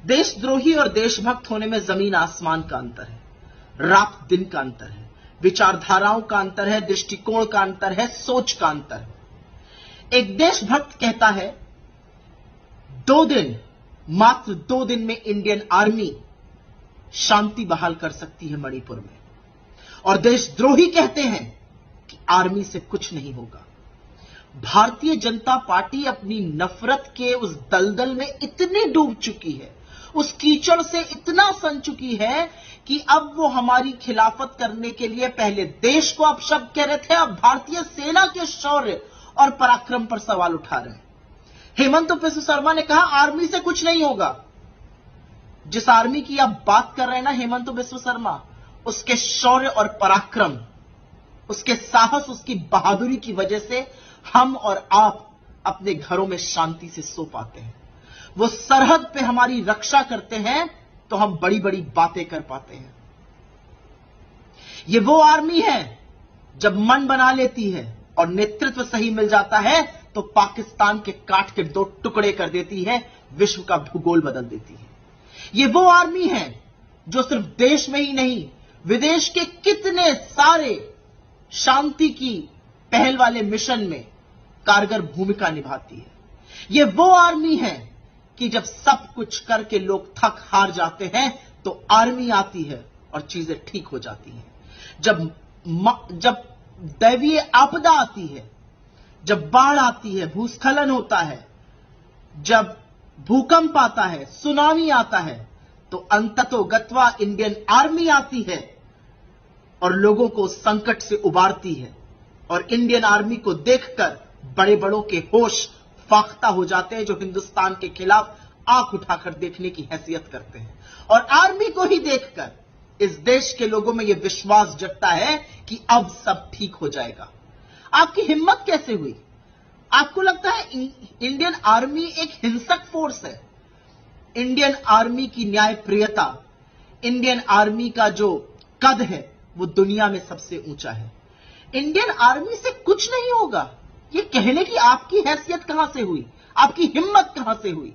देशद्रोही और देशभक्त होने में जमीन आसमान का अंतर है, रात दिन का अंतर है, विचारधाराओं का अंतर है, दृष्टिकोण का अंतर है, सोच का अंतर है। एक देशभक्त कहता है 2 दिन, मात्र 2 दिन में इंडियन आर्मी शांति बहाल कर सकती है मणिपुर में, और देशद्रोही कहते हैं कि आर्मी से कुछ नहीं होगा। भारतीय जनता पार्टी अपनी नफरत के उस दलदल में इतनी डूब चुकी है, उस कीचड़ से इतना सन चुकी है कि अब वो हमारी खिलाफत करने के लिए पहले देश को अपशब्द कह रहे थे, अब भारतीय सेना के शौर्य और पराक्रम पर सवाल उठा रहे हैं। हेमंत बिस्व शर्मा ने कहा आर्मी से कुछ नहीं होगा। जिस आर्मी की आप बात कर रहे हैं ना हेमंत बिस्व शर्मा, उसके शौर्य और पराक्रम, उसके साहस, उसकी बहादुरी की वजह से हम और आप अपने घरों में शांति से सो पाते हैं। वो सरहद पे हमारी रक्षा करते हैं तो हम बड़ी बड़ी बातें कर पाते हैं। ये वो आर्मी है जब मन बना लेती है और नेतृत्व सही मिल जाता है तो पाकिस्तान के काट के 2 टुकड़े कर देती है, विश्व का भूगोल बदल देती है। ये वो आर्मी है जो सिर्फ देश में ही नहीं, विदेश के कितने सारे शांति की पहल वाले मिशन में कारगर भूमिका निभाती है। ये वो आर्मी है कि जब सब कुछ करके लोग थक हार जाते हैं तो आर्मी आती है और चीजें ठीक हो जाती हैं। जब दैवीय आपदा आती है, जब बाढ़ आती है, भूस्खलन होता है, जब भूकंप आता है, सुनामी आता है, तो अंततोगत्वा इंडियन आर्मी आती है और लोगों को संकट से उबारती है। और इंडियन आर्मी को देखकर बड़े बड़ों के होश फाख्ता हो जाते हैं, जो हिंदुस्तान के खिलाफ आंख उठाकर देखने की हैसियत करते हैं। और आर्मी को ही देखकर इस देश के लोगों में यह विश्वास जगता है कि अब सब ठीक हो जाएगा। आपकी हिम्मत कैसे हुई? आपको लगता है इंडियन आर्मी एक हिंसक फोर्स है? इंडियन आर्मी की न्यायप्रियता, इंडियन आर्मी का जो कद है वो दुनिया में सबसे ऊंचा है। इंडियन आर्मी से कुछ नहीं होगा, ये कहने की आपकी हैसियत कहां से हुई? आपकी हिम्मत कहां से हुई?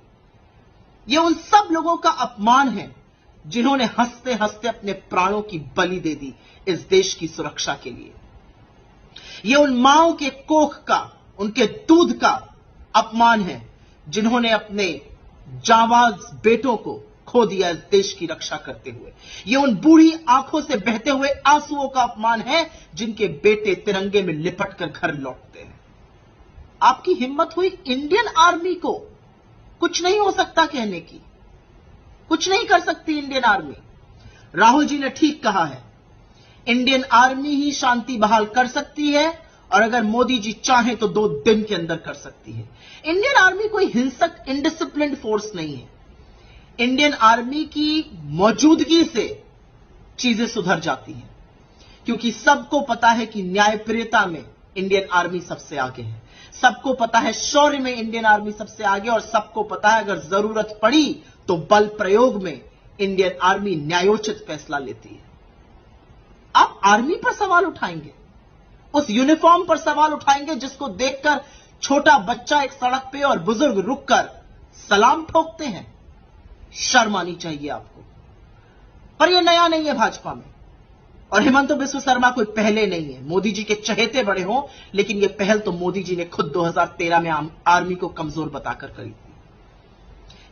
ये उन सब लोगों का अपमान है जिन्होंने हंसते हंसते अपने प्राणों की बलि दे दी इस देश की सुरक्षा के लिए। ये उन माओं के कोख का, उनके दूध का अपमान है जिन्होंने अपने जांबाज बेटों को खो दिया इस देश की रक्षा करते हुए। ये उन बूढ़ी आंखों से बहते हुए आंसुओं का अपमान है जिनके बेटे तिरंगे में लिपट कर घर लौटते हैं। आपकी हिम्मत हुई इंडियन आर्मी को कुछ नहीं हो सकता कहने की? कुछ नहीं कर सकती इंडियन आर्मी। राहुल जी ने ठीक कहा है, इंडियन आर्मी ही शांति बहाल कर सकती है, और अगर मोदी जी चाहें तो 2 दिन के अंदर कर सकती है। इंडियन आर्मी कोई हिंसक इंडिसिप्लिन्ड फोर्स नहीं है। इंडियन आर्मी की मौजूदगी से चीजें सुधर जाती हैं, क्योंकि सबको पता है कि न्यायप्रियता में इंडियन आर्मी सबसे आगे है, सबको पता है शौर्य में इंडियन आर्मी सबसे आगे, और सबको पता है अगर जरूरत पड़ी तो बल प्रयोग में इंडियन आर्मी न्यायोचित फैसला लेती है। आप आर्मी पर सवाल उठाएंगे, उस यूनिफॉर्म पर सवाल उठाएंगे जिसको देखकर छोटा बच्चा एक सड़क पे और बुजुर्ग रुककर सलाम ठोकते हैं। शर्म आनी चाहिए आपको। पर यह नया नहीं है भाजपा में, और हेमंत बिस्व शर्मा कोई पहले नहीं है। मोदी जी के चहेते बड़े हों, लेकिन यह पहल तो मोदी जी ने खुद 2013 में आर्मी को कमजोर बताकर करी थी।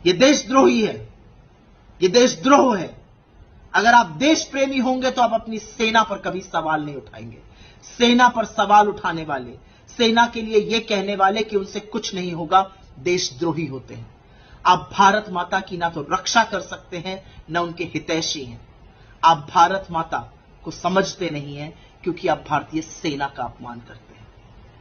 यह देशद्रोही है, यह देशद्रोह है। अगर आप देश प्रेमी होंगे तो आप अपनी सेना पर कभी सवाल नहीं उठाएंगे। सेना पर सवाल उठाने वाले, सेना के लिए यह कहने वाले कि उनसे कुछ नहीं होगा, देशद्रोही होते हैं। आप भारत माता की ना तो रक्षा कर सकते हैं, न उनके हितैषी हैं। आप भारत माता को समझते नहीं हैं क्योंकि आप भारतीय सेना का अपमान करते हैं।